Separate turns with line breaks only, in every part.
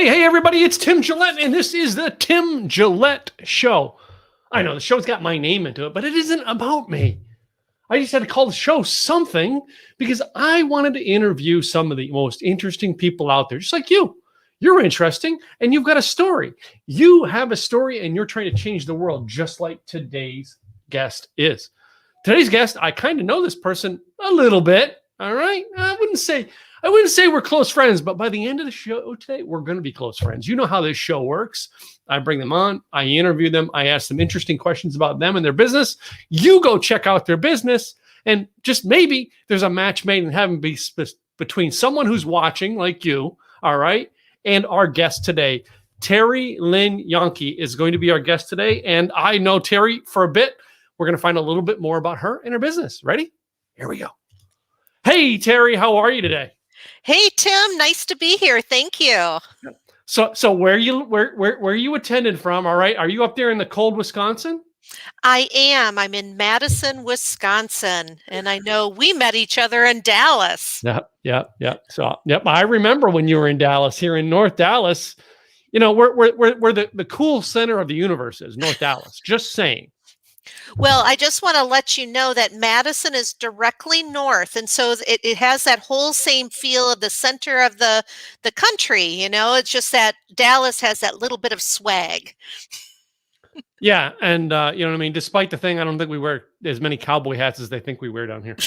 Hey, everybody, it's Tim Gillette, and this is the Tim Gillette Show. I know the show's got my name into it, but it isn't about me. I just had to call the show something because I wanted to interview some of the most interesting people out there, just like you. You're interesting, and you've got a story. You have a story, and you're trying to change the world, just like today's guest is. Today's guest, I kind of know this person a little bit, all right? I wouldn't say we're close friends, but by the end of the show today, we're going to be close friends. You know how this show works. I bring them on. I interview them. I ask them interesting questions about them and their business. You go check out their business, and just maybe there's a match made in heaven between someone who's watching, like you, all right, and our guest today. Terri Lynn Yanke is going to be our guest today, and I know Terri for a bit. We're going to find a little bit more about her and her business. Ready? Here we go. Hey, Terri, how are you today?
Hey, Tim, nice to be here. Thank you.
So where you attended from? All right. Are you up there in the cold Wisconsin?
I am. I'm in Madison, Wisconsin, and I know we met each other in Dallas.
Yep. So, I remember when you were in Dallas, here in North Dallas. You know, where the cool center of the universe is, North Dallas. Just saying.
Well, I just want to let you know that Madison is directly north, and so it has that whole same feel of the center of the country. You know, it's just that Dallas has that little bit of swag.
Yeah, and you know what I mean? Despite the thing, I don't think we wear as many cowboy hats as they think we wear down here.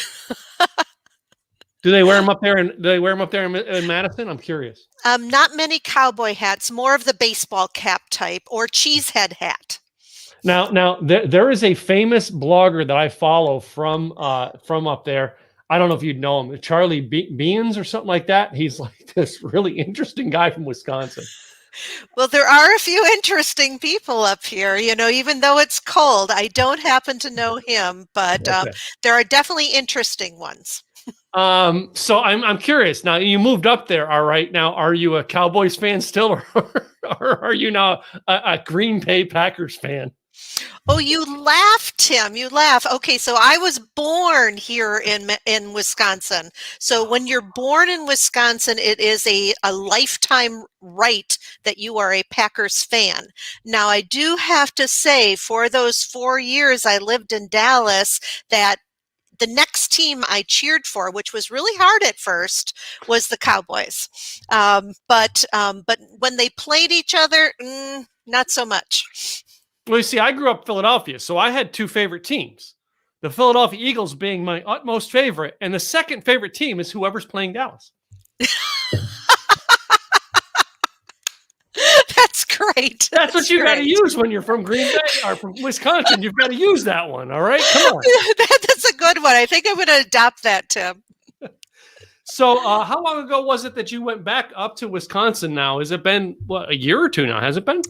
Do they wear them up there? In Madison? I'm curious.
Not many cowboy hats, more of the baseball cap type or cheesehead hat.
Now there is a famous blogger that I follow from up there. I don't know if you'd know him, Charlie Beans or something like that. He's like this really interesting guy from Wisconsin.
Well, there are a few interesting people up here, you know, even though it's cold. I don't happen to know him, but there are definitely interesting ones.
So I'm curious. Now, you moved up there, all right. Now, are you a Cowboys fan still, or are you now a Green Bay Packers fan?
Oh, you laugh, Tim. You laugh. Okay, so I was born here in Wisconsin. So when you're born in Wisconsin, it is a lifetime right that you are a Packers fan. Now, I do have to say, for those 4 years I lived in Dallas, that the next team I cheered for, which was really hard at first, was the Cowboys. But when they played each other, not so much.
Well, you see, I grew up in Philadelphia, so I had two favorite teams. The Philadelphia Eagles being my utmost favorite, and the second favorite team is whoever's playing Dallas.
That's great.
That's what you got to use when you're from Green Bay or from Wisconsin. You've got to use that one, all right? Come on.
That's a good one. I think I'm going to adopt that, Tim.
So how long ago was it that you went back up to Wisconsin now? Has it been, a year or two now? Has it been?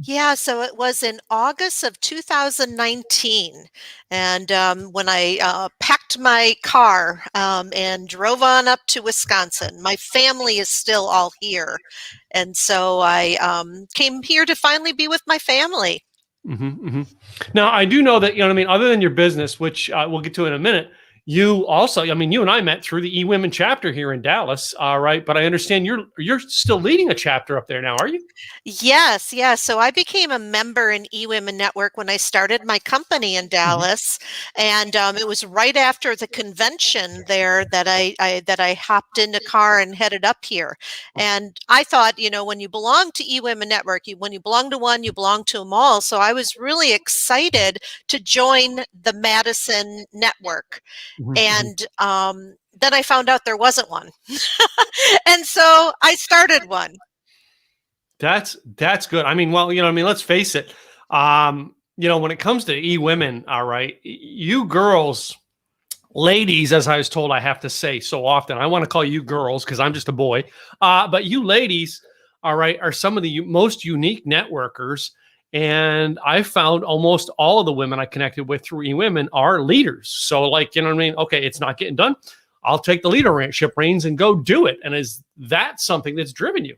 Yeah, so it was in August of 2019. And when I packed my car and drove on up to Wisconsin, my family is still all here. And so I came here to finally be with my family.
Mm-hmm, mm-hmm. Now, I do know that, you know what I mean, other than your business, which we'll get to in a minute, you also, I mean, you and I met through the eWomen chapter here in Dallas, right? But I understand you're still leading a chapter up there now, are you?
Yes. So I became a member in eWomen Network when I started my company in Dallas, and it was right after the convention there that I hopped in the car and headed up here. And I thought, you know, when you belong to eWomen Network, when you belong to one, you belong to them all. So I was really excited to join the Madison network. And then I found out there wasn't one. And so I started one.
That's good. I mean, well, you know, I mean, let's face it. You know, when it comes to eWomen, all right, you girls, ladies, as I was told, I have to say so often, I want to call you girls because I'm just a boy. But you ladies, all right, are some of the most unique networkers. And I found almost all of the women I connected with through eWomen are leaders. So, like, you know what I mean? Okay, it's not getting done. I'll take the leadership reins and go do it. And is that something that's driven you?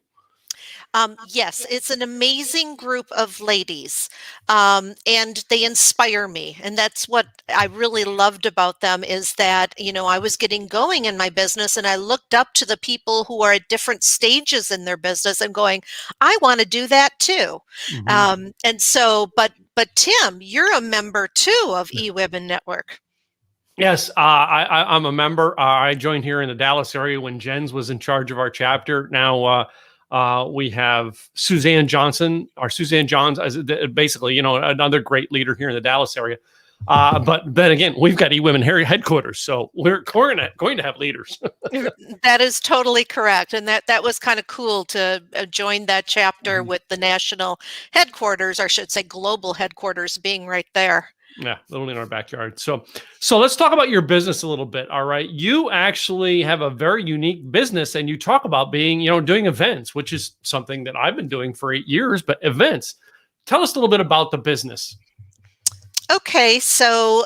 Yes, it's an amazing group of ladies, and they inspire me. And that's what I really loved about them is that, I was getting going in my business and I looked up to the people who are at different stages in their business and going, I want to do that too.
Mhm.
And so, but Tim, you're a member too of eWomen Network.
Yes, I'm a member. I joined here in the Dallas area when Jens was in charge of our chapter. Now we have Suzanne Johnson, or Suzanne Johns, as basically, another great leader here in the Dallas area. But then again, we've got eWomen headquarters, so we're going to have leaders.
That is totally correct. And that was kind of cool to join that chapter with the national headquarters, or I should say global headquarters being right there.
Yeah, literally in our backyard. So let's talk about your business a little bit. All right. You actually have a very unique business and you talk about being, doing events, which is something that I've been doing for 8 years, but events. Tell us a little bit about the business.
Okay, so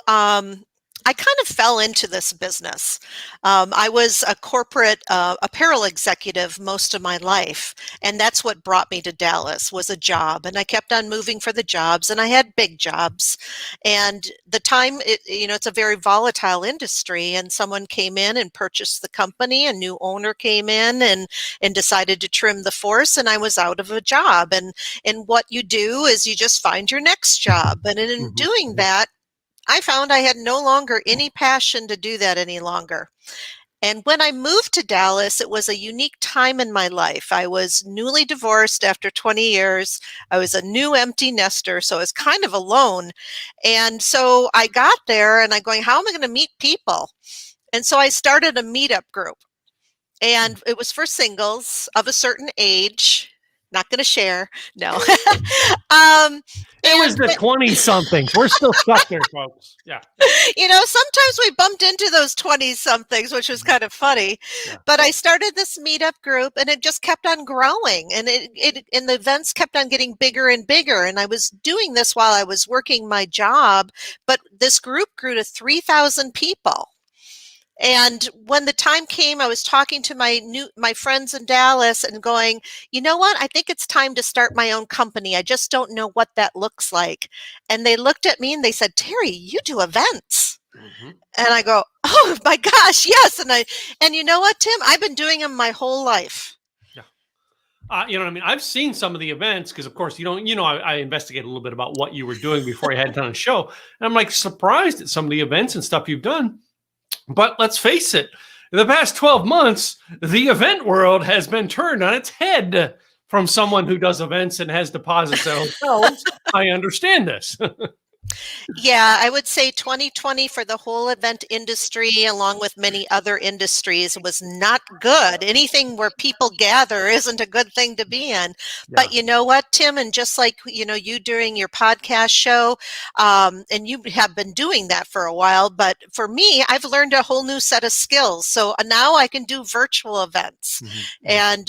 I kind of fell into this business. I was a corporate apparel executive most of my life, and that's what brought me to Dallas was a job. And I kept on moving for the jobs, and I had big jobs. And the time, it's a very volatile industry, and someone came in and purchased the company. A new owner came in and decided to trim the force, and I was out of a job. And what you do is you just find your next job. And in doing that, I found I had no longer any passion to do that any longer. And when I moved to Dallas, it was a unique time in my life. I was newly divorced after 20 years. I was a new empty nester, so I was kind of alone. And so I got there and I'm going, how am I going to meet people? And so I started a meetup group. And it was for singles of a certain age. Not going to share. No.
It was the 20-somethings. We're still stuck there, folks. Yeah.
Sometimes we bumped into those 20-somethings, which was kind of funny. Yeah. But I started this meetup group, and it just kept on growing, and and the events kept on getting bigger and bigger. And I was doing this while I was working my job, but this group grew to 3,000 people. And when the time came, I was talking to my friends in Dallas and going, you know what? I think it's time to start my own company. I just don't know what that looks like. And they looked at me and they said, Terri, you do events. And I go, oh my gosh, yes. And you know what, Tim? I've been doing them my whole life.
Yeah. I've seen some of the events because, of course, I investigate a little bit about what you were doing before you had done a show. And I'm like surprised at some of the events and stuff you've done. But let's face it, in the past 12 months, the event world has been turned on its head from someone who does events and has deposits at hotels. I understand this.
Yeah, I would say 2020 for the whole event industry, along with many other industries, was not good. Anything where people gather isn't a good thing to be in. Yeah. But you know what, Tim? And just like, you during your podcast show, and you have been doing that for a while, but for me, I've learned a whole new set of skills. So now I can do virtual events. And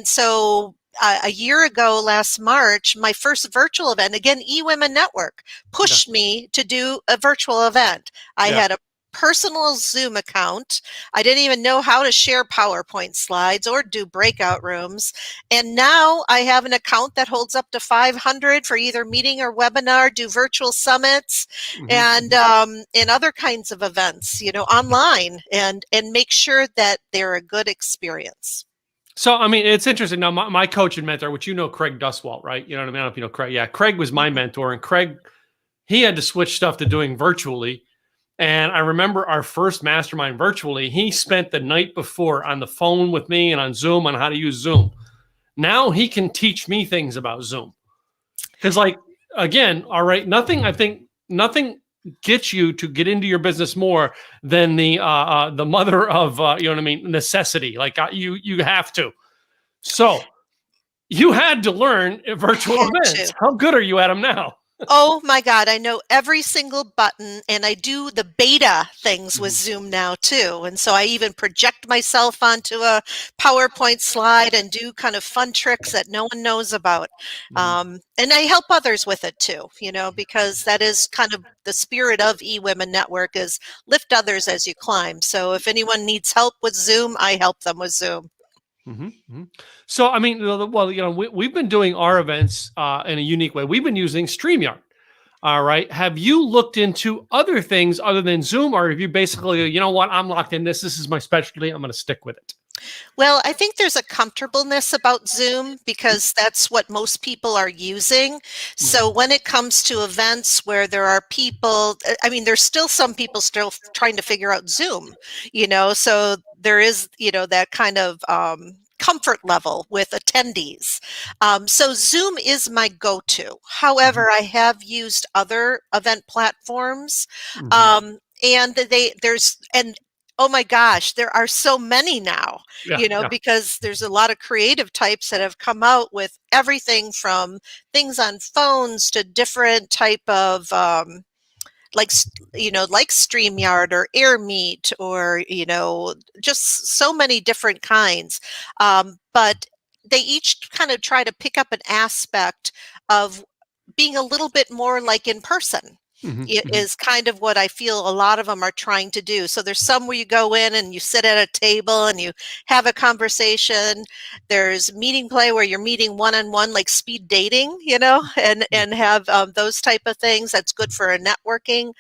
so a year ago, last March, my first virtual event, again, eWomen Network, pushed me to do a virtual event. I had a personal Zoom account. I didn't even know how to share PowerPoint slides or do breakout rooms. And now I have an account that holds up to 500 for either meeting or webinar, do virtual summits and other kinds of events, online and make sure that they're a good experience.
So, it's interesting. Now, my coach and mentor, which Craig Duswalt, right? You know what I mean? I don't know if you know Craig. Yeah, Craig was my mentor, and Craig, he had to switch stuff to doing virtually. And I remember our first mastermind virtually, he spent the night before on the phone with me and on Zoom on how to use Zoom. Now he can teach me things about Zoom. Because, again, all right, nothing gets you to get into your business more than the mother of necessity. You have to. So you had to learn virtual events. How good are you at them now?
Oh my God, I know every single button, and I do the beta things with Zoom now too. And so I even project myself onto a PowerPoint slide and do kind of fun tricks that no one knows about. And I help others with it too, because that is kind of the spirit of eWomen Network is lift others as you climb. So if anyone needs help with Zoom, I help them with Zoom.
So, I mean, well, we've been doing our events in a unique way. We've been using StreamYard. All right. Have you looked into other things other than Zoom, or have you basically, you know what, I'm locked in this. This is my specialty. I'm going to stick with it.
Well, I think there's a comfortableness about Zoom because that's what most people are using. So when it comes to events where there are people, I mean, there's still some people still trying to figure out Zoom, so there is, that kind of comfort level with attendees. So Zoom is my go-to. However, I have used other event platforms, and oh my gosh, there are so many now,
Yeah.
because there's a lot of creative types that have come out with everything from things on phones to different type of like StreamYard or AirMeet or just so many different kinds. But they each kind of try to pick up an aspect of being a little bit more like in person. Is kind of what I feel a lot of them are trying to do. So there's some where you go in and you sit at a table and you have a conversation. There's meeting play where you're meeting one-on-one, like speed dating, and have those type of things. That's good for a networking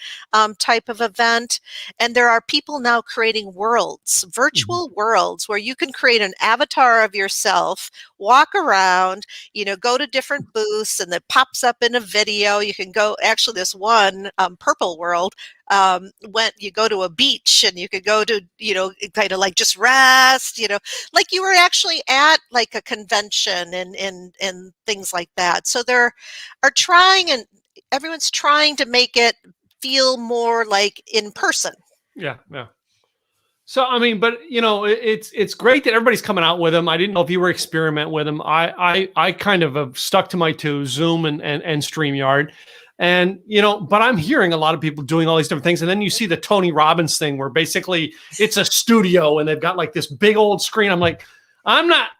type of event. And there are people now creating worlds, virtual worlds, where you can create an avatar of yourself, walk around, go to different booths, and it pops up in a video. You can go, actually, this one, Purple World, when you go to a beach and you could go to, kind of like just rest, like you were actually at like a convention and things like that. So they're trying, and everyone's trying to make it feel more like in person.
Yeah. So, I mean, but it's great that everybody's coming out with them. I didn't know if you were experiment with them. I kind of have stuck to my two, Zoom and StreamYard. And, but I'm hearing a lot of people doing all these different things. And then you see the Tony Robbins thing where basically it's a studio and they've got like this big old screen. I'm like, I'm not,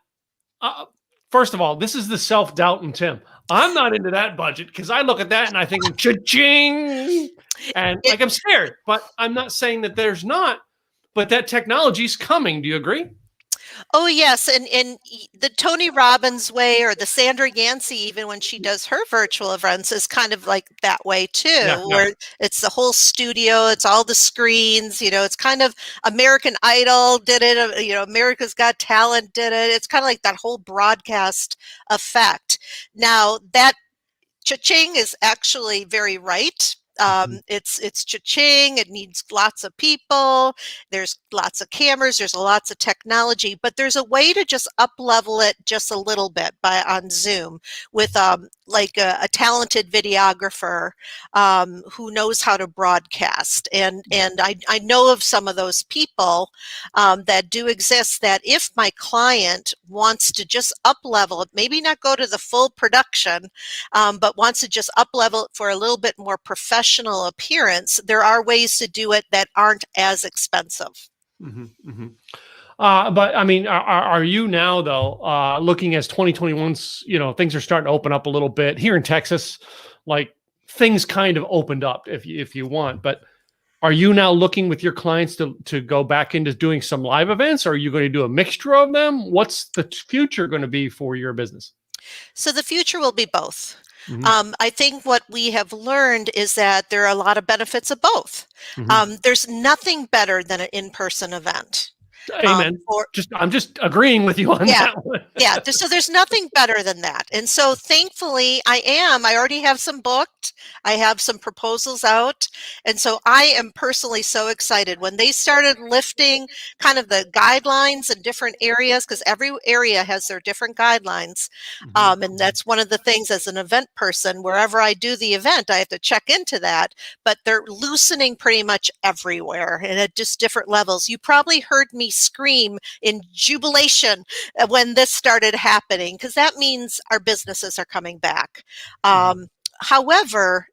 first of all, this is the self-doubt in Tim. I'm not into that budget because I look at that and I think, cha-ching. And like, I'm scared, but I'm not saying that there's not, but that technology's coming. Do you agree?
Oh, yes. And the Tony Robbins way, or the Sandra Yancey, even when she does her virtual events, is kind of like that way too, where it's the whole studio, it's all the screens, it's kind of American Idol did it, America's Got Talent did it. It's kind of like that whole broadcast effect. Now, that cha-ching is actually very right. It's cha-ching. It needs lots of people. There's lots of cameras. There's lots of technology, but there's a way to just up level it just a little bit on Zoom with like a talented videographer who knows how to broadcast. And I know of some of those people that do exist, that if my client wants to just up level it, maybe not go to the full production, but wants to just up level it for a little bit more professional appearance, there are ways to do it that aren't as expensive.
But I mean, are you now though looking as 2021's? Things are starting to open up a little bit here in Texas. Like things kind of opened up, if you want. But are you now looking with your clients to go back into doing some live events? Or are you going to do a mixture of them? What's the future going to be for your business?
So the future will be both. I think what we have learned is that there are a lot of benefits of both. There's nothing better than an in-person event.
Amen. I'm just agreeing with you on that one.
So there's nothing better than that. And so thankfully I already have some booked. I have some proposals out. And so I am personally so excited when they started lifting kind of the guidelines in different areas, because every area has their different guidelines. And that's one of the things as an event person, wherever I do the event, I have to check into that, but they're loosening pretty much everywhere and at just different levels. You probably heard me scream in jubilation when this started happening, because that means our businesses are coming back. However,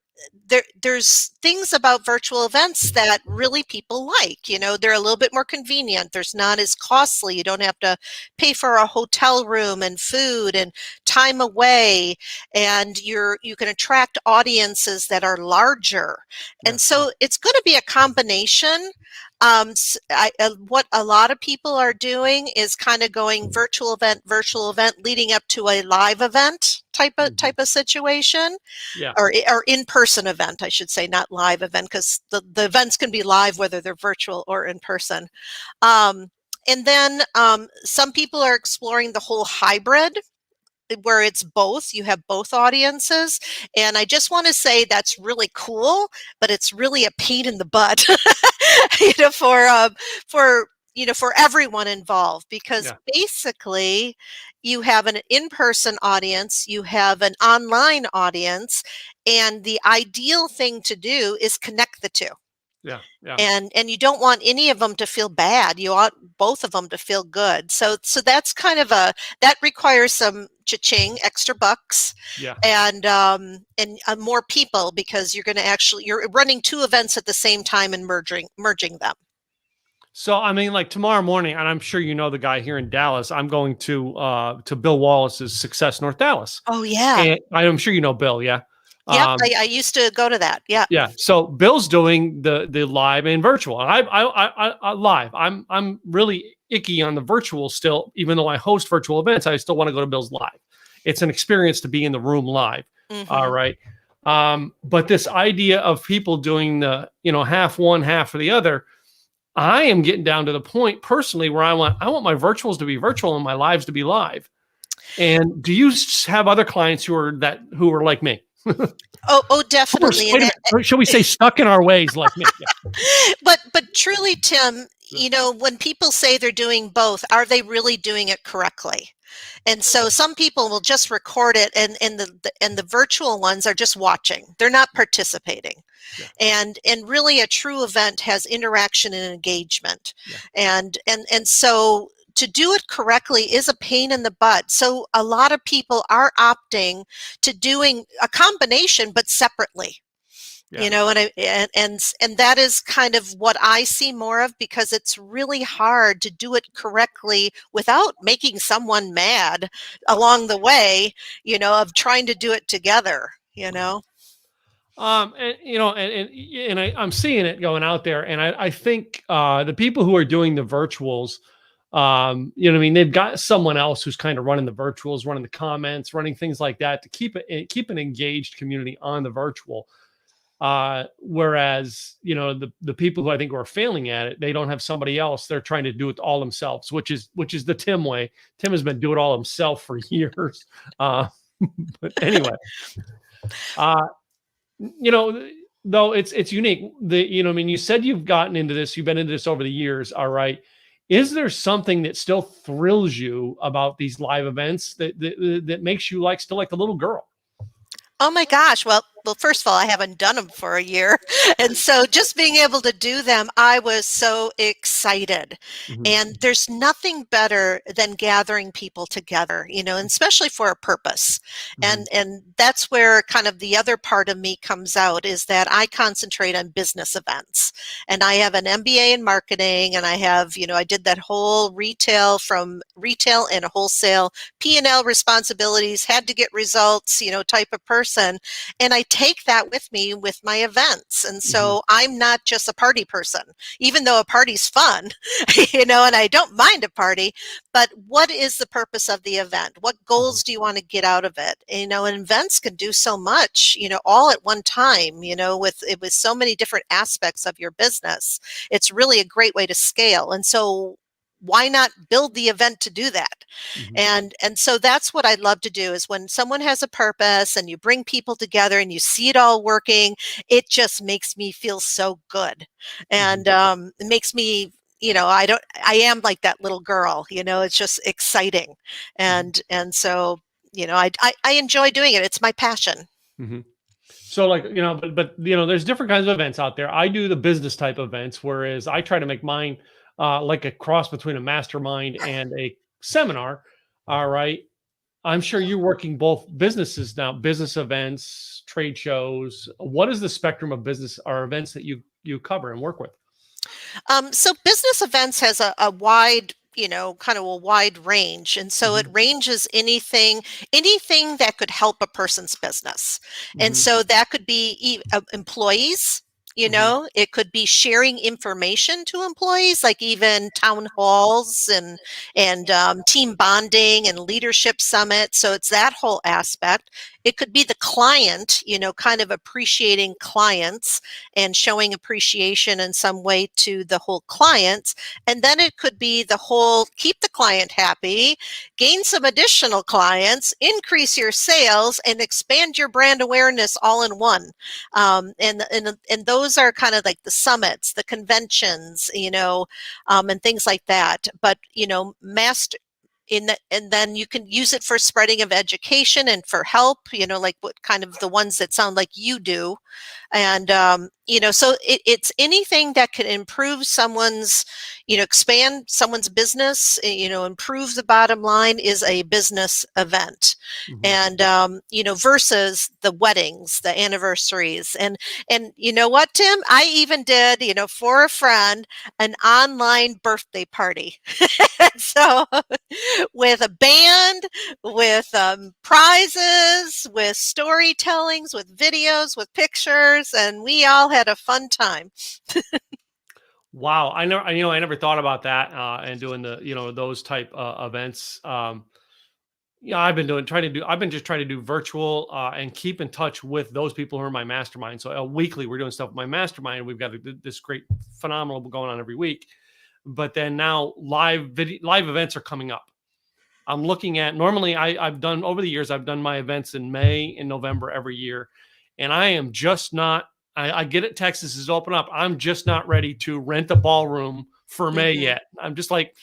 there's things about virtual events that really people like. You know, they're a little bit more convenient. There's not as costly. You don't have to pay for a hotel room and food and time away, and you can attract audiences that are larger. And so it's going to be a combination. What a lot of people are doing is kind of going virtual event leading up to a live event type of situation.
Yeah.
Or in-person event, I should say, not live event, because the events can be live whether they're virtual or in person. And then some people are exploring the whole hybrid, where it's both. You have both audiences. And I just want to say that's really cool, but it's really a pain in the butt, for everyone involved, because basically you have an in-person audience, you have an online audience, and the ideal thing to do is connect the two.
Yeah.
And you don't want any of them to feel bad. You want both of them to feel good. So that's kind of that requires some cha-ching, extra bucks, and more people, because you're running two events at the same time and merging them.
So, I mean, like tomorrow morning, and I'm sure you know the guy here in Dallas, I'm going to Bill Wallace's Success North Dallas.
Oh, yeah.
And I'm sure you know Bill, yeah?
Yep, I used to go to that, yeah.
Yeah, so Bill's doing the live and virtual. I live. I'm really icky on the virtual still, even though I host virtual events. I still want to go to Bill's live. It's an experience to be in the room live, all right? But this idea of people doing the, half one, half of the other, I am getting down to the point personally where I want my virtuals to be virtual and my lives to be live. And do you have other clients who are like me?
Oh, definitely.
Shall we say stuck in our ways like me? Yeah.
But truly, Tim, when people say they're doing both, are they really doing it correctly? And so some people will just record it, and the virtual ones are just watching. They're not participating. Yeah. And really a true event has interaction and engagement. Yeah. And so to do it correctly is a pain in the butt. So a lot of people are opting to doing a combination, but separately. Yeah. And that is kind of what I see more of, because it's really hard to do it correctly without making someone mad along the way, of trying to do it together,
I'm seeing it going out there, and I think the people who are doing the virtuals, they've got someone else who's kind of running the virtuals, running the comments, running things like that to keep an engaged community on the virtual. Whereas, the people who I think are failing at it, they don't have somebody else. They're trying to do it all themselves, which is the Tim way. Tim has been doing it all himself for years. But anyway, though it's unique. You said you've gotten into this, you've been into this over the years. All right. Is there something that still thrills you about these live events that makes you still like the little girl?
Oh my gosh. Well, first of all, I haven't done them for a year. And so just being able to do them, I was so excited. Mm-hmm. And there's nothing better than gathering people together, and especially for a purpose. Mm-hmm. And that's where kind of the other part of me comes out, is that I concentrate on business events. And I have an MBA in marketing, and I have, I did that whole retail and wholesale P&L responsibilities, had to get results, type of person. And I take that with me with my events. And so I'm not just a party person, even though a party's fun, and I don't mind a party, but what is the purpose of the event? What goals do you want to get out of it? And events can do so much, all at one time, with so many different aspects of your business. It's really a great way to scale. And so why not build the event to do that? Mm-hmm. And so that's what I'd love to do, is when someone has a purpose and you bring people together and you see it all working, it just makes me feel so good. And it makes me, I am like that little girl, it's just exciting. And so, I enjoy doing it. It's my passion.
Mm-hmm. So but there's different kinds of events out there. I do the business type events, whereas I try to make mine like a cross between a mastermind and a seminar. All right. I'm sure you're working both businesses now, business events, trade shows. What is the spectrum of business or events that you cover and work with?
So business events has a wide, kind of a wide range. And so it
Hmm.
ranges anything that could help a person's business. And
Hmm.
so that could be employees,
Hmm.
it could be sharing information to employees, like even town halls and team bonding and leadership summits. So it's that whole aspect. It could be the client, kind of appreciating clients and showing appreciation in some way to the whole clients. And then it could be the whole keep the client happy, gain some additional clients, increase your sales, and expand your brand awareness all in one. And those are kind of like the summits, the conventions, and things like that. But, master and then you can use it for spreading of education and for help, like what kind of the ones that sound like you do. And so it's anything that can improve someone's, expand someone's business, improve the bottom line is a business event.
Hmm.
And versus the weddings, the anniversaries. And you know what, Tim, I even did, for a friend, an online birthday party. So with a band, with prizes, with storytellings, with videos, with pictures, and we all had a fun time.
Wow, I never thought about that and doing the those type events. Yeah, I've been just trying to do virtual and keep in touch with those people who are my mastermind. So weekly, we're doing stuff with my mastermind. We've got this great, phenomenal going on every week. But then now live events are coming up. I'm looking at normally I've done over the years, I've done my events in May and November every year. And I am just not, I get it. Texas is open up. I'm just not ready to rent a ballroom for May
Hmm.
yet. I'm just like,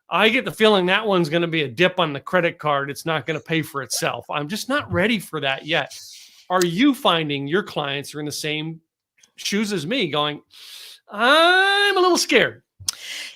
I get the feeling that one's going to be a dip on the credit card. It's not going to pay for itself. I'm just not ready for that yet. Are you finding your clients are in the same shoes as me going, I'm a little scared?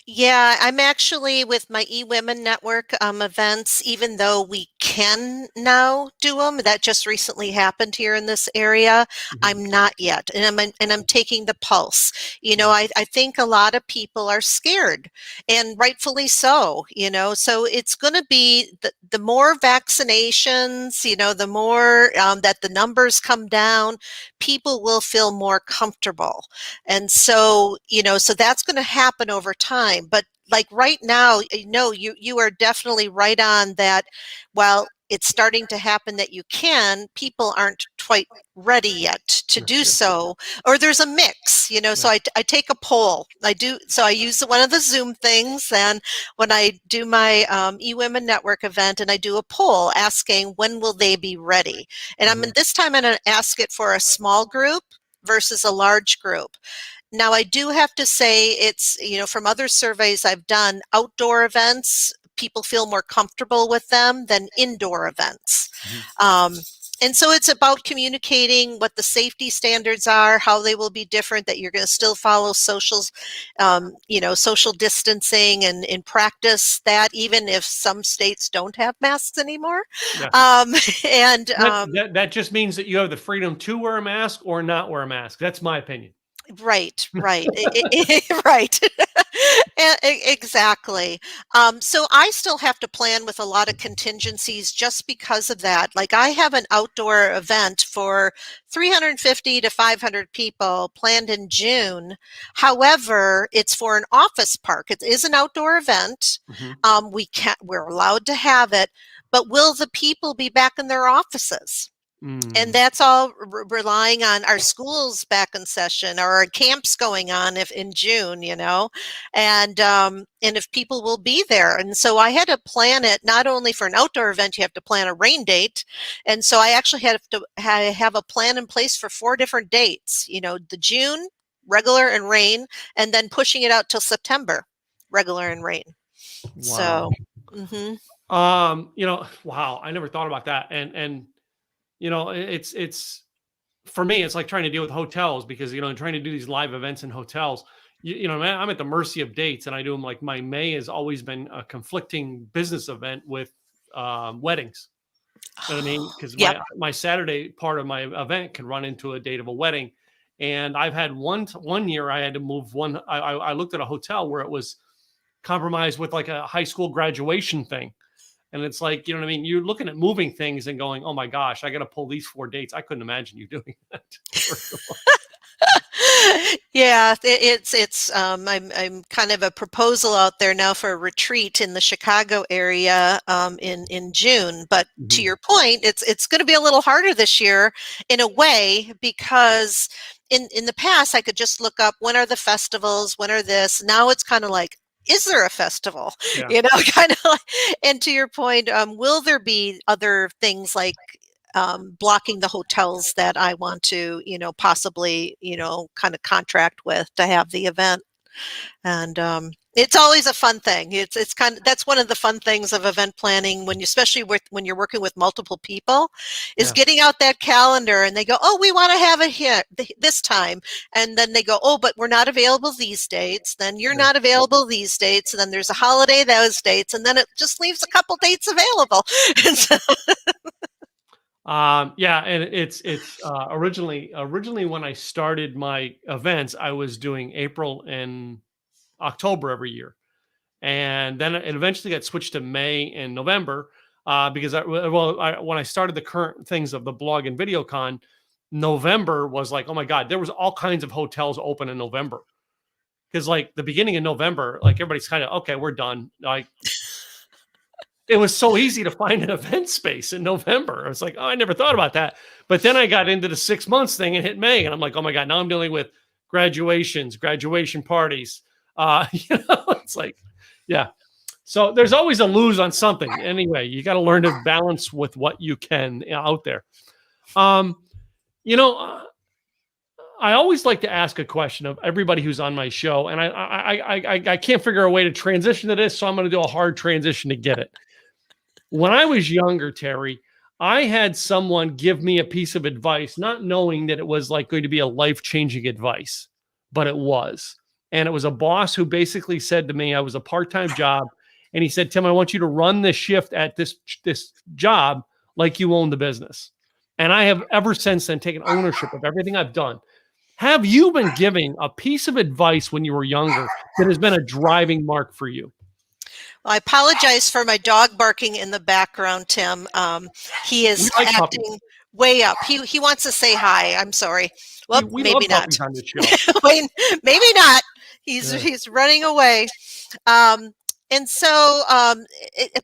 Yeah, I'm actually with my eWomen Network events, even though we can now do them, that just recently happened here in this area.
Mhm.
I'm not yet, and I'm taking the pulse.
Yeah.
I think a lot of people are scared, and rightfully so. So it's going to be the more vaccinations, the more that the numbers come down, people will feel more comfortable. And so, so that's going to happen over time. But like right now, you are definitely right on that. While it's starting to happen that you can, people aren't quite ready yet to
Yeah.
do
Yeah.
so, or there's a mix,
Yeah.
so I take a poll. I use one of the Zoom things, and when I do my eWomen Network event, and I do a poll asking when will they be ready. And
Mhm.
this time I'm going to ask it for a small group versus a large group. Now, I do have to say it's, from other surveys I've done, outdoor events, people feel more comfortable with them than indoor events.
Mhm.
Um, and so it's about communicating what the safety standards are, how they will be different, that you're going to still follow social distancing and practice that, even if some states don't have masks anymore.
Yeah.
Um, and
That just means that you have the freedom to wear a mask or not wear a mask. That's my opinion.
Right, right, right. Exactly. So I still have to plan with a lot of contingencies just because of that. Like I have an outdoor event for 350 to 500 people planned in June. However, it's for an office park. It is an outdoor event.
Mhm.
We're allowed to have it, but will the people be back in their offices? And
Mm.
that's all relying on our schools back in session or our camps going on if in June, and if people will be there. And so I had to plan it not only for an outdoor event, you have to plan a rain date. And so I actually had to have a plan in place for 4 different dates, the June, regular and rain, and then pushing it out till September, regular and rain.
Wow.
So, mhm.
Wow, I never thought about that. And it's for me, it's like trying to deal with hotels because trying to do these live events in hotels. Man, I'm at the mercy of dates, and I do them like my May has always been a conflicting business event with weddings. You know what I mean? Because
Yep.
my Saturday part of my event can run into a date of a wedding. And I've had one year I had to move one. I looked at a hotel where it was compromised with like a high school graduation thing. And it's like, you know what I mean? You're looking at moving things and going, oh my gosh, I got to pull these 4 dates. I couldn't imagine you doing that.
Yeah, I'm kind of a proposal out there now for a retreat in the Chicago area in June. But to your point, it's going to be a little harder this year in a way, because in the past I could just look up when are the festivals, when are this. Now it's kind of like, is there a festival?
Yeah.
You know, kind of like, and to your point, will there be other things like blocking the hotels that I want to, possibly, kind of contract with to have the event. And it's always a fun thing. It's kind of, that's one of the fun things of event planning especially when you're working with multiple people, is getting out that calendar and they go, oh, we want to have it here this time. And then they go, oh, but we're not available these dates. Then you're not available these dates. And then there's a holiday those dates. And then it just leaves a couple dates available. And so
yeah, and it's originally when I started my events, I was doing April and October every year, and then it eventually got switched to May and November because when I started the current things of the blog and VideoCon, November was like, oh my god, there was all kinds of hotels open in November, because like the beginning of November, like everybody's kind of okay, we're done, like. It was so easy to find an event space in November. I was like, oh, I never thought about that. But then I got into the 6 months thing and hit May. And I'm like, oh my God, now I'm dealing with graduations, graduation parties. It's like, yeah. So there's always a lose on something. Anyway, you got to learn to balance with what you can out there. I always like to ask a question of everybody who's on my show. And I can't figure a way to transition to this. So I'm going to do a hard transition to get it. When I was younger, Terri, I had someone give me a piece of advice, not knowing that it was like going to be a life-changing advice, but it was. And it was a boss who basically said to me, I was a part-time job. And he said, Tim, I want you to run this shift at this job like you own the business. And I have ever since then taken ownership of everything I've done. Have you been giving a piece of advice when you were younger that has been a driving mark for you?
Well, I apologize for my dog barking in the background, Tim. He is acting way up. He wants to say hi. I'm sorry. Well, maybe not. Wait, maybe not. He's running away. And so a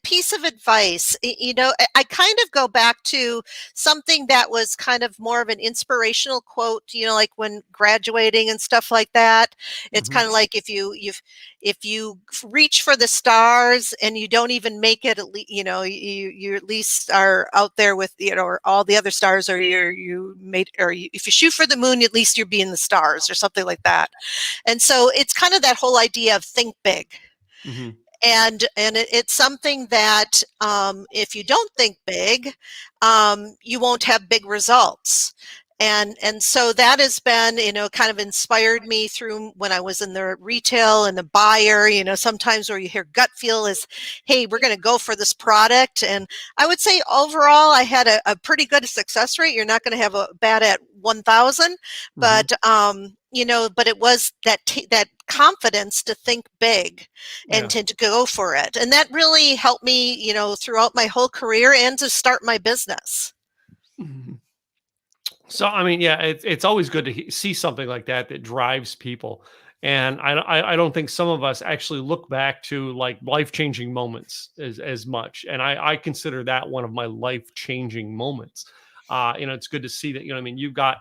piece of advice, I kind of go back to something that was kind of more of an inspirational quote, like when graduating and stuff like that. It's kind of like if you reach for the stars and you don't even make it, you at least are out there with, or all the other stars, or if you shoot for the moon, at least you're being the stars or something like that. And so it's kind of that whole idea of think big. Mm-hmm. And it's something that if you don't think big, you won't have big results. And so that has been, kind of inspired me through when I was in the retail and the buyer, sometimes where you hear gut feel is, hey, we're going to go for this product. And I would say overall, I had a pretty good success rate. You're not going to have a bad at 1,000, but, but it was that confidence to think big and to go for it. And that really helped me, throughout my whole career and to start my business.
Mm-hmm. So, I mean, yeah, it's always good to see something like that drives people. And I don't think some of us actually look back to like life-changing moments as much. And I consider that one of my life-changing moments. It's good to see that, you've got,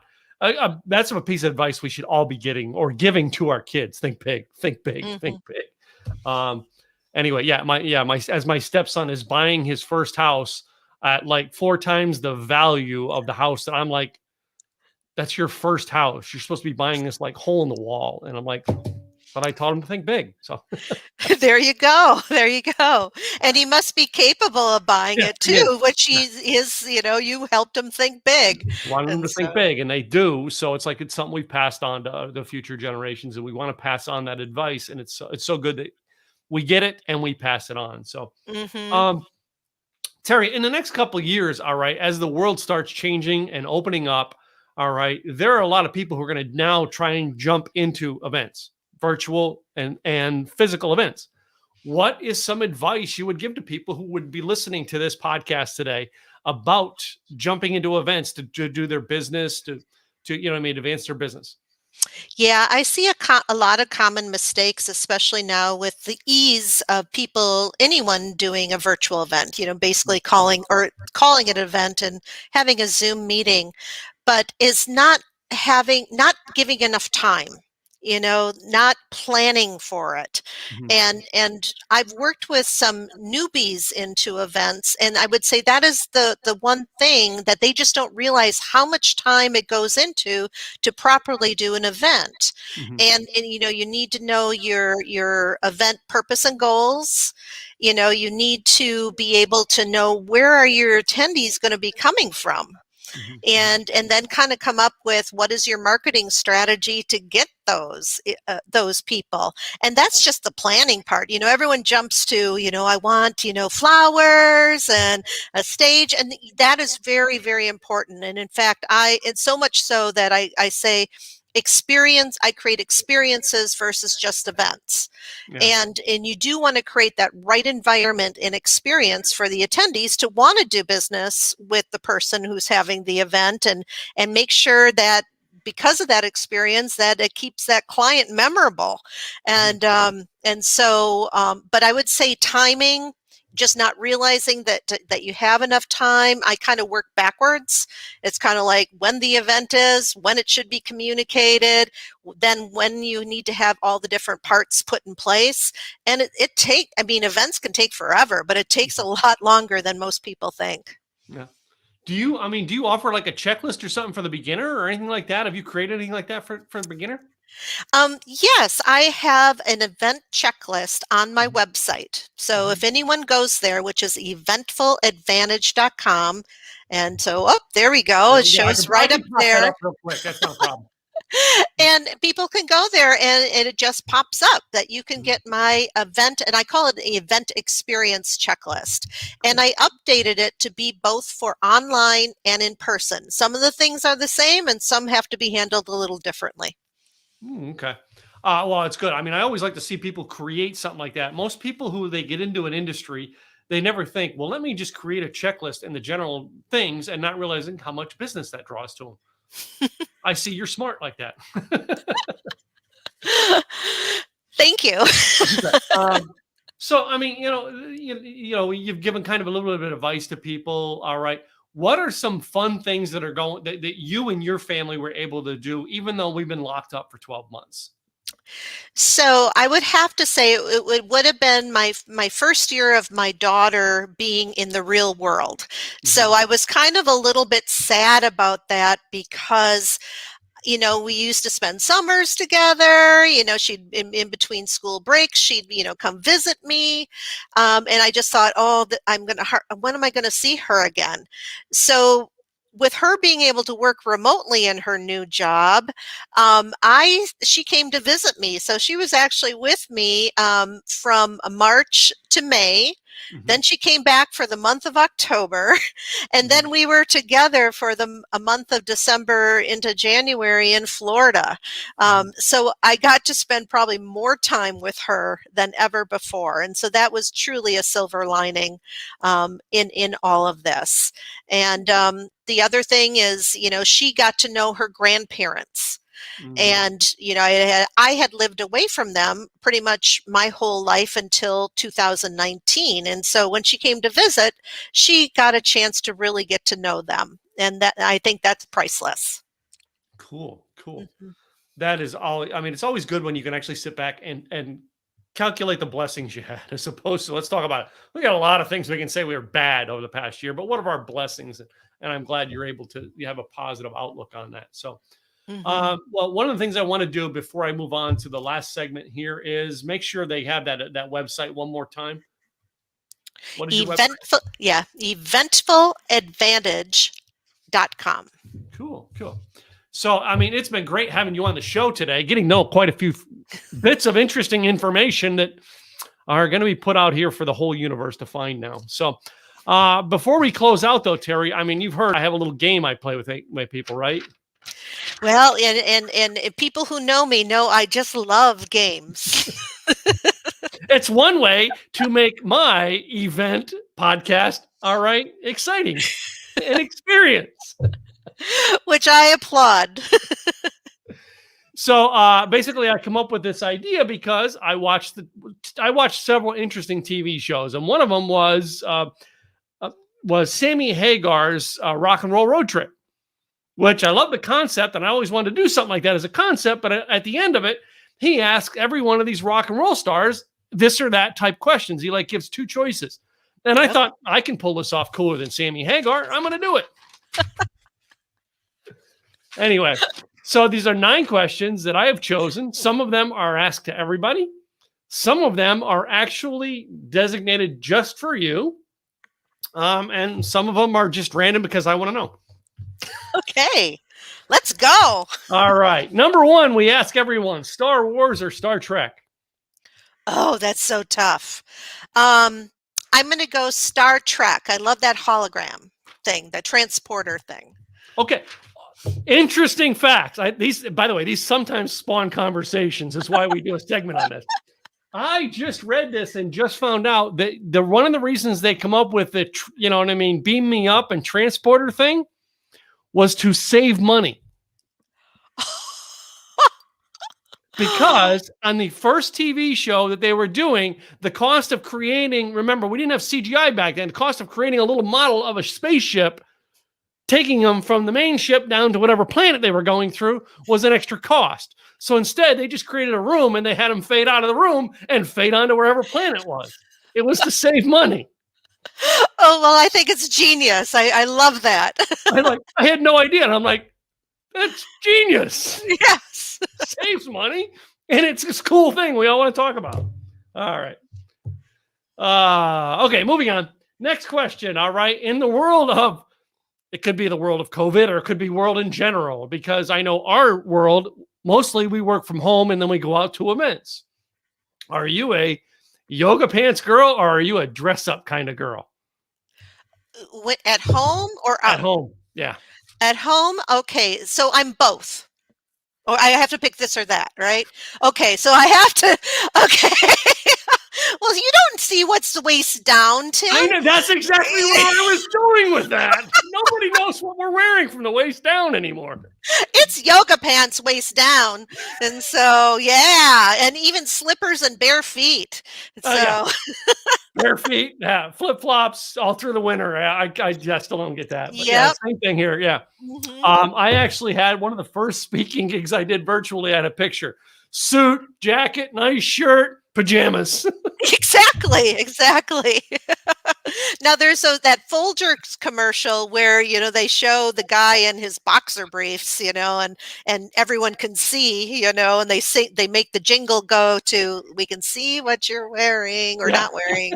that's a piece of advice we should all be getting or giving to our kids. Think big, mm-hmm. think big. Anyway, as my stepson is buying his first house at like 4 times the value of the house that I'm like, that's your first house. You're supposed to be buying this like hole in the wall. And I'm like, but I taught him to think big. So
there you go. There you go. And he must be capable of buying it too, which is, you helped him think big.
Wanted them to think big, and they do. So it's like, it's something we've passed on to the future generations, and we want to pass on that advice. And it's so good that we get it and we pass it on. So, Terri, in the next couple of years, all right, as the world starts changing and opening up, all right, there are a lot of people who are going to now try and jump into events, virtual and physical events. What is some advice you would give to people who would be listening to this podcast today about jumping into events to do their business, to advance their business?
Yeah, I see a lot of common mistakes, especially now with the ease of anyone doing a virtual event, basically calling it an event and having a Zoom meeting, but is not giving enough time, not planning for it.
Mhm.
And I've worked with some newbies into events, and I would say that is the one thing that they just don't realize how much time it goes into to properly do an event.
Mhm.
And you need to know your event purpose and goals. You need to be able to know where are your attendees going to be coming from,
Mhm.
and then kind of come up with what is your marketing strategy to get those people. And that's just the planning part. Everyone jumps to, I want, flowers and a stage, and that is very, very important. And in fact, it's so much so that I say I create experiences versus just events.
Yeah.
And you do want to create that right environment and experience for the attendees to want to do business with the person who's having the event, and make sure that because of that experience that it keeps that client memorable. But I would say timing, just not realizing that you have enough time. I kind of work backwards. It's kind of like when the event is, when it should be communicated, then when you need to have all the different parts put in place. And events can take forever, but it takes a lot longer than most people think.
Yeah. Do you offer like a checklist or something for the beginner or anything like that? Have you created anything like that for the beginner?
Yes, I have an event checklist on my website. So if anyone goes there, which is eventfuladvantage.com, and so, there we go. It shows right up
pop that
there.
up real quick. That's no problem.
And people can go there, and it just pops up that you can get my event, and I call it an event experience checklist. And I updated it to be both for online and in person. Some of the things are the same, and some have to be handled a little differently.
Okay. Well, it's good. I mean, I always like to see people create something like that. Most people who they get into an industry, they never think, well, let me just create a checklist and the general things, and not realizing how much business that draws to them. I see you're smart like that.
Thank you.
So, I mean, you've given kind of a little bit of advice to people. All right. What are some fun things that are that you and your family were able to do, even though we've been locked up for 12 months?
So I would have to say it would have been my first year of my daughter being in the real world. So I was kind of a little bit sad about that because we used to spend summers together. She'd in between school breaks, she'd come visit me, and I just thought, when am I going to see her again? So with her being able to work remotely in her new job, she came to visit me. So she was actually with me from March to May. Then she came back for the month of October, and then we were together for a month of December into January in Florida. So I got to spend probably more time with her than ever before, and so that was truly a silver lining in all of this. And the other thing is, she got to know her grandparents. And, I had lived away from them pretty much my whole life until 2019. And so when she came to visit, she got a chance to really get to know them. And I think that's priceless.
Cool. That is all. I mean, it's always good when you can actually sit back and calculate the blessings you had, as opposed to, let's talk about it. We got a lot of things we can say we were bad over the past year, but what are our blessings? And I'm glad you're able to have a positive outlook on that. So, well, one of the things I want to do before I move on to the last segment here is make sure they have that website one more time. What is your website?
Eventfuladvantage.com.
Cool. So, I mean, it's been great having you on the show today, getting to know quite a few bits of interesting information that are going to be put out here for the whole universe to find now. So, Before we close out, though, Terry, I mean, you've heard I have a little game I play with my people, right?
Well, and people who know me know I just love games.
It's one way to make my event podcast, all right, exciting an experience.
Which I applaud.
So basically, I come up with this idea because I watched several interesting TV shows, and one of them was Sammy Hagar's Rock and Roll Road Trip, which I love the concept, and I always wanted to do something like that as a concept. But at the end of it, he asked every one of these rock and roll stars this or that type questions. He gives two choices, and I thought I can pull this off cooler than Sammy Hagar. I'm going to do it. Anyway, so these are 9 questions that I have chosen. Some of them are asked to everybody. Some of them are actually designated just for you. And some of them are just random because I want to know.
Okay, let's go.
All right. Number 1, we ask everyone, Star Wars or Star Trek?
Oh, that's so tough. I'm going to go Star Trek. I love that hologram thing, that transporter thing.
Okay. Interesting facts. These, by the way, these sometimes spawn conversations. That's why we do a segment on this. I just read this and just found out that one of the reasons they come up with the, beam me up and transporter thing was to save money. Because on the first TV show that they were doing, the cost of creating, remember, we didn't have CGI back then, the cost of creating a little model of a spaceship, taking them from the main ship down to whatever planet they were going through was an extra cost. So instead, they just created a room and they had them fade out of the room and fade onto wherever planet was. It was to save money.
Oh, well, I think it's genius. I love that.
I had no idea. And I'm like, that's genius.
Yes.
Saves money. And it's this cool thing we all want to talk about. All right. Okay, moving on. Next question. All right. In the world of, it could be the world of COVID or it could be world in general, because I know our world, mostly we work from home and then we go out to events. Are you a yoga pants girl or are you a dress up kind of girl?
At home or out?
At home. Yeah.
At home. Okay. So I'm both. Or I have to pick this or that, right? Okay. So I have to, okay. Well, you don't see what's the waist down, Tim.
I know, that's exactly where I was going with that. Nobody knows what we're wearing from the waist down anymore.
It's yoga pants waist down. And so, yeah. And even slippers and bare feet. So
yeah. Bare feet, yeah, flip-flops all through the winter. I still don't get that. Yeah, same thing here. Yeah. Mm-hmm. I actually had one of the first speaking gigs I did virtually. I had a picture. Suit, jacket, nice shirt, pajamas.
Exactly. Now there's that Folgers commercial where, they show the guy in his boxer briefs, and everyone can see, and they make the jingle go to, we can see what you're wearing or not wearing,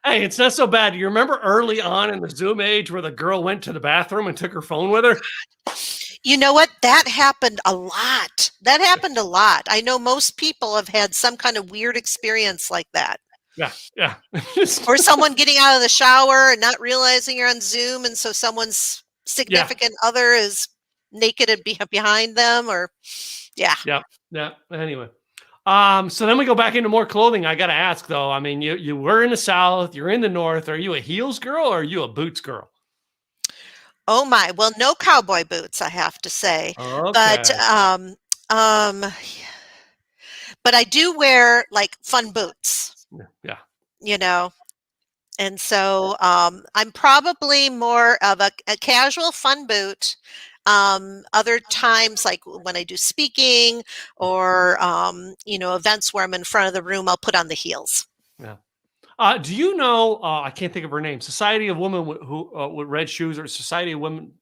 Hey, it's not so bad. You remember early on in the Zoom age where the girl went to the bathroom and took her phone with her?
You know what? That happened a lot. I know most people have had some kind of weird experience like that.
Yeah.
Or someone getting out of the shower and not realizing you're on Zoom, and so someone's significant other is naked and behind them, or Yeah.
Anyway, so then we go back into more clothing. I got to ask though. I mean, you were in the South, you're in the North. Are you a heels girl or are you a boots girl?
Oh my! Well, no cowboy boots, I have to say.
Okay.
But I do wear like fun boots.
Yeah.
And so I'm probably more of a casual fun boot. Other times, like when I do speaking or events where I'm in front of the room, I'll put on the heels.
Yeah. Do you know? I can't think of her name. Society of Women who with Red Shoes, or Society of Women.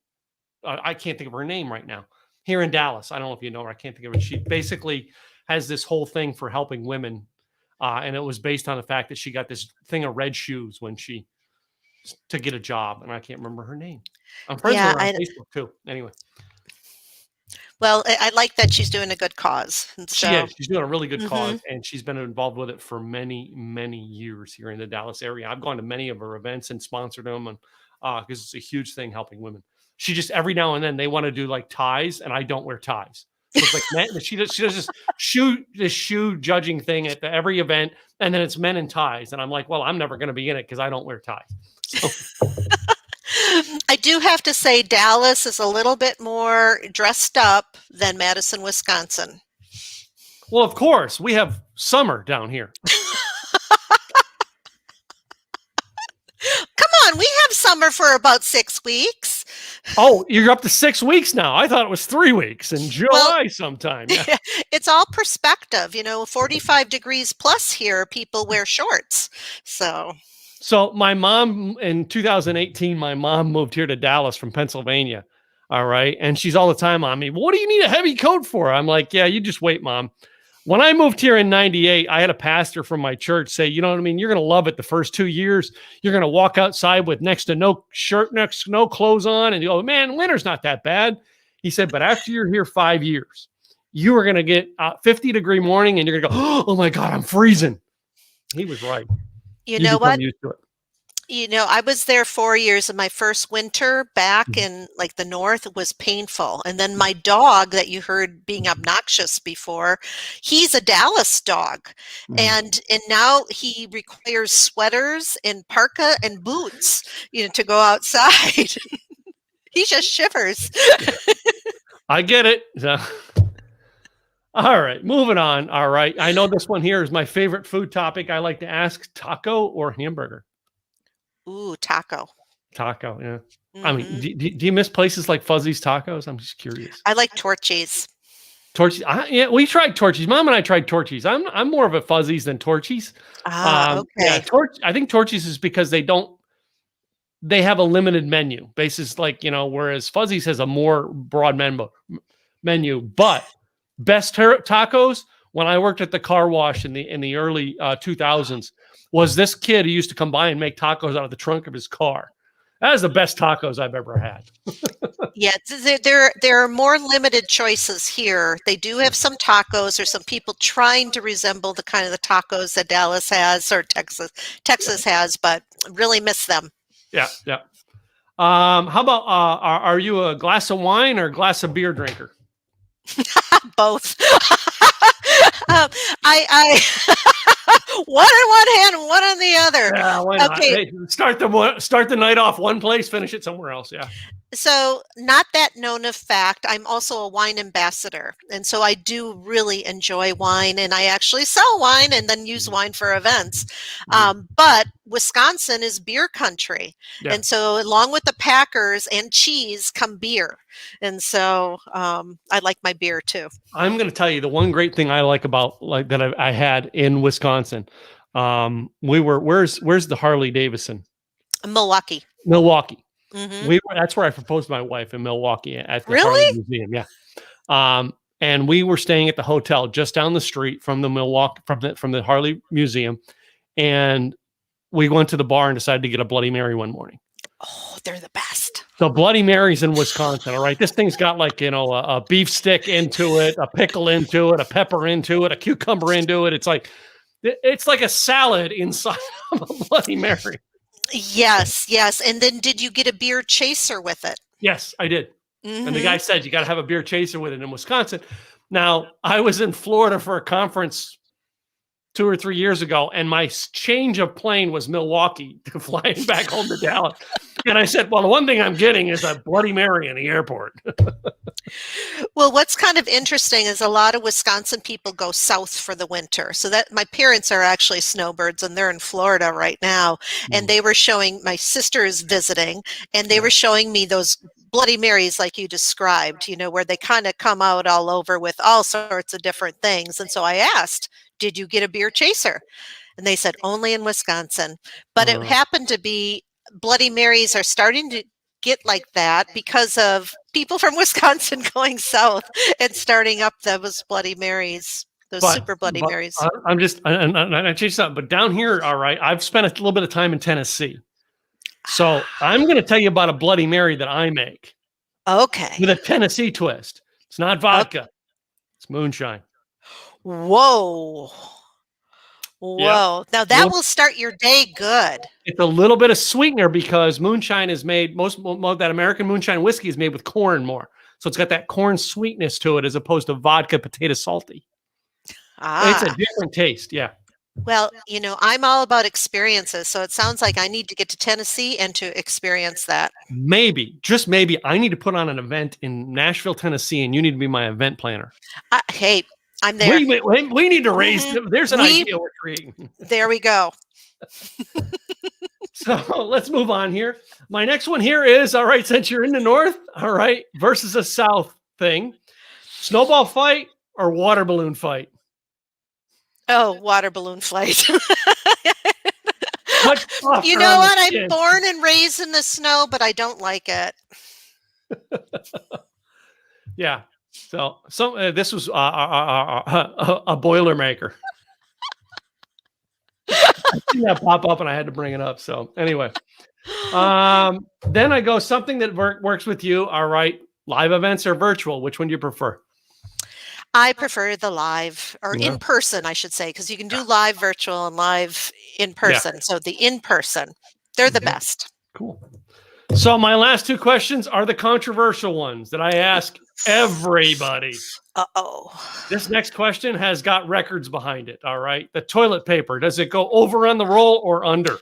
I can't think of her name right now. Here in Dallas, I don't know if you know her. I can't think of it. She basically has this whole thing for helping women, and it was based on the fact that she got this thing of red shoes to get a job, and I can't remember her name. I'm friends with her on Facebook too. Anyway.
Well, I like that she's doing a good cause. And
She
so,
is. She's doing a really good
mhm.
cause, and she's been involved with it for many, many years here in the Dallas area. I've gone to many of her events and sponsored them, and because it's a huge thing helping women. She just every now and then they want to do like ties, and I don't wear ties. So it's like she does this shoe judging thing at every event, and then it's men in ties, and I'm like, well, I'm never going to be in it because I don't wear ties. So
I do have to say Dallas is a little bit more dressed up than Madison, Wisconsin.
well, of course, we have summer down here.
Come on, we have summer for about 6 weeks.
Oh, you're up to 6 weeks now. I thought it was 3 weeks in July sometime. Yeah.
It's all perspective, 45 degrees plus here, people wear shorts.
So my mom in 2018, my mom moved here to Dallas from Pennsylvania. All right. And she's all the time on me. Well, what do you need a heavy coat for? I'm like, yeah, you just wait, Mom. When I moved here in 98, I had a pastor from my church say, you know what I mean? You're going to love it the first 2 years. You're going to walk outside with next to no shirt, next to no clothes on. And you go, man, winter's not that bad. He said, but after you're here 5 years, you are going to get a 50-degree morning and you're going to go, oh my God, I'm freezing. He was right.
You know what?
Used to it.
I was there 4 years, and my first winter back in like the north was painful. And then my dog that you heard being obnoxious before, he's a Dallas dog. And now he requires sweaters and parka and boots, to go outside. He just shivers.
I get it. All right, moving on. All right. I know this one here is my favorite food topic. I like to ask, taco or hamburger?
Ooh, taco.
Taco, yeah.
Mm-hmm.
I mean, do you miss places like Fuzzy's Tacos? I'm just curious.
I like Torchy's.
Torchy's, yeah, we tried Torchy's. Mom and I tried Torchy's. I'm more of a Fuzzy's than Torchy's.
Okay.
Yeah, I think Torchy's is because they have a limited menu. Basis like, whereas Fuzzy's has a more broad menu. But best tacos, when I worked at the car wash in the early 2000s, was this kid who used to come by and make tacos out of the trunk of his car. That is the best tacos I've ever had.
Yeah, there are more limited choices here. They do have some tacos, or some people trying to resemble the kind of the tacos that Dallas has or Texas has, but really miss them. Yeah.
How about are you a glass of wine or a glass of beer drinker?
Both. I one on one hand and one on the other.
Yeah, why not? Okay. Hey, start the night off one place, finish it somewhere else. Yeah.
So, not that known of fact, I'm also a wine ambassador. And so I do really enjoy wine, and I actually sell wine and then use wine for events. But Wisconsin is beer country. Yeah. And so along with the Packers and cheese come beer. And so I like my beer too. I'm
going to tell you the one great thing I like about that I had in Wisconsin. Where's the Harley Davidson?
Milwaukee.
Mm-hmm. That's where I proposed to my wife, in Milwaukee at the
Really?
Harley Museum. Yeah. And we were staying at the hotel just down the street from the Harley Museum. And we went to the bar and decided to get a Bloody Mary one morning.
Oh, they're the best.
So Bloody Mary's in Wisconsin. All right. This thing's got a beef stick into it, a pickle into it, a pepper into it, a cucumber into it. It's like a salad inside of a Bloody Mary.
Yes. And then did you get a beer chaser with it?
Yes, I did. Mm-hmm. And the guy said, you got to have a beer chaser with it in Wisconsin. Now, I was in Florida for a conference 2 or 3 years ago, and my change of plane was Milwaukee to flying back home to Dallas. And I said, well, the one thing I'm getting is a Bloody Mary in the airport.
Well, what's kind of interesting is a lot of Wisconsin people go south for the winter. So that my parents are actually snowbirds, and they're in Florida right now. And they were showing, my sister is visiting, and they were showing me those Bloody Marys like you described, where they kind of come out all over with all sorts of different things. And so I asked, did you get a beer chaser? And they said, only in Wisconsin. But it happened to be Bloody Marys are starting to get like that because of people from Wisconsin going south and starting up those Bloody Marys, super Bloody Marys.
I'm just, I changed something, but down here, all right, I've spent a little bit of time in Tennessee. So I'm going to tell you about a Bloody Mary that I make.
Okay.
With a Tennessee twist. It's not vodka. It's moonshine.
Whoa.
Yep.
Whoa. Now that will start your day good.
It's a little bit of sweetener because moonshine is made, most that American moonshine whiskey is made with corn more. So it's got that corn sweetness to it as opposed to vodka potato salty. It's a different taste. Yeah.
Well, I'm all about experiences. So it sounds like I need to get to Tennessee and to experience that.
Maybe, just maybe, I need to put on an event in Nashville, Tennessee, and you need to be my event planner.
Hey, I'm there.
We need to raise, there's an idea we're creating.
There we go.
So let's move on here. My next one here is, all right, since you're in the north, all right, versus a south thing. Snowball fight or water balloon fight?
Oh, water balloon fight. You
know
what? I'm born and raised in the snow, but I don't like it.
Yeah. So this was a Boilermaker. I seen that pop up and I had to bring it up. So anyway, then I go something that works with you. All right. Live events or virtual? Which one do you prefer?
I prefer the live or in person, I should say, because you can do live virtual and live in person. So the in person, they're the best.
Cool. So my last two questions are the controversial ones that I ask everybody.
Uh-oh.
This next question has got records behind it. All right. The toilet paper, does it go over on the roll or under?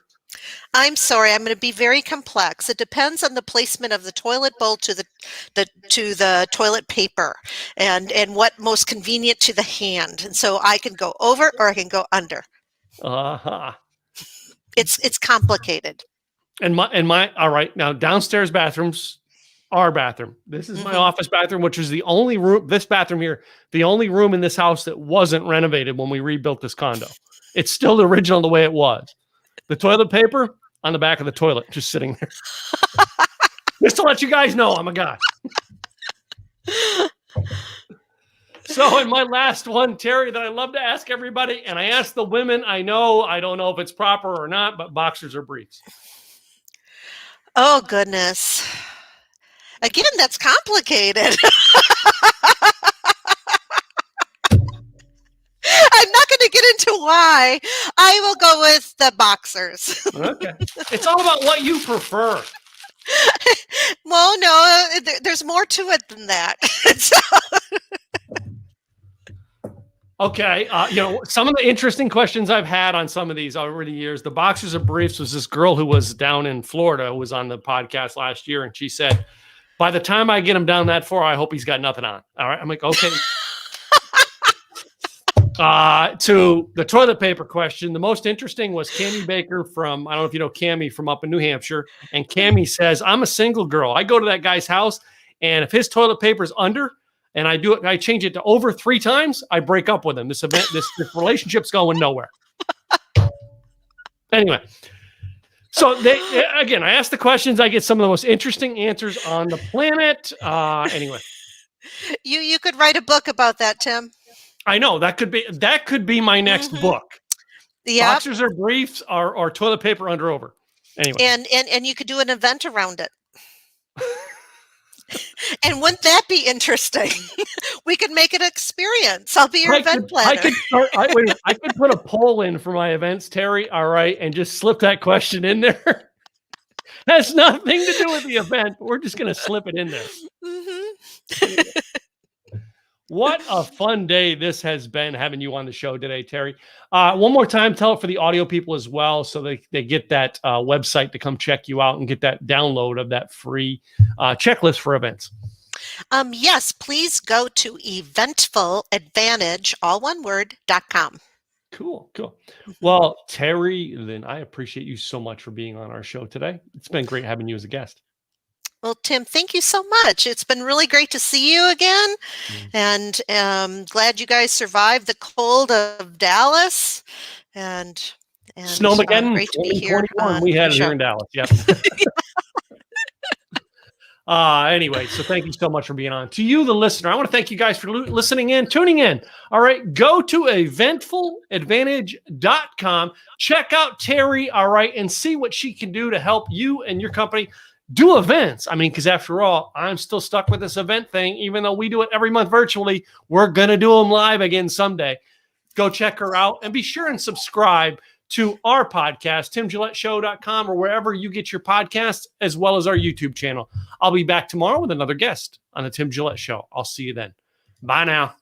I'm sorry, I'm going to be very complex. It depends on the placement of the toilet bowl to the toilet paper and what most convenient to the hand. And so I can go over or I can go under. It's complicated.
And my all right, now downstairs bathrooms, our bathroom. This is my office bathroom, which is the only room, this bathroom here, the only room in this house that wasn't renovated when we rebuilt this condo. It's still the original the way it was. The toilet paper on the back of the toilet, just sitting there. Just to let you guys know, I'm a guy. So in my last one, Terry, that I love to ask everybody, and I ask the women, I don't know if it's proper or not, but boxers or briefs?
Oh, goodness. Again, that's complicated. I'm not going to get into why. I will go with the boxers.
Okay. It's all about what you prefer.
Well, no, there's more to it than that.
Okay. Some of the interesting questions I've had on some of these over the years, the boxers or briefs was this girl who was down in Florida, who was on the podcast last year. And she said, by the time I get him down that far, I hope he's got nothing on. All right. I'm like, okay. To the toilet paper question, the most interesting was Cammie Baker from, I don't know if you know Cammie from up in New Hampshire. And Cammie says, I'm a single girl. I go to that guy's house, and if his toilet paper is under, and I change it to over 3 times, I break up with him. This relationship's going nowhere. Anyway, so again, I ask the questions. I get some of the most interesting answers on the planet. Anyway,
you could write a book about that, Tim.
I know that could be my next book.
Yeah,
boxers or briefs or toilet paper under over. Anyway,
and you could do an event around it. And wouldn't that be interesting? We could make it an experience. I'll be your event planner.
I could put a poll in for my events, Terry. All right, and just slip that question in there. Has nothing to do with the event. We're just going to slip it in there. What a fun day this has been having you on the show today, Terry. One more time, tell it for the audio people as well, so they get that website to come check you out and get that download of that free checklist for events.
Yes, please go to eventfuladvantage, all one word, .com.
Cool. Well, Terri Lynn, I appreciate you so much for being on our show today. It's been great having you as a guest.
Well, Tim, thank you so much. It's been really great to see you again. And glad you guys survived the cold of Dallas. And
Snowmageddon,
great to be here.
We had it here in Dallas. Yep. Anyway, so thank you so much for being on. To you, the listener, I want to thank you guys for listening in, tuning in. All right, go to eventfuladvantage.com. Check out Terri, all right, and see what she can do to help you and your company do events. I mean, because after all, I'm still stuck with this event thing. Even though we do it every month virtually, we're going to do them live again someday. Go check her out and be sure and subscribe to our podcast, timgilletteshow.com, or wherever you get your podcasts, as well as our YouTube channel. I'll be back tomorrow with another guest on the Tim Gillette Show. I'll see you then. Bye now.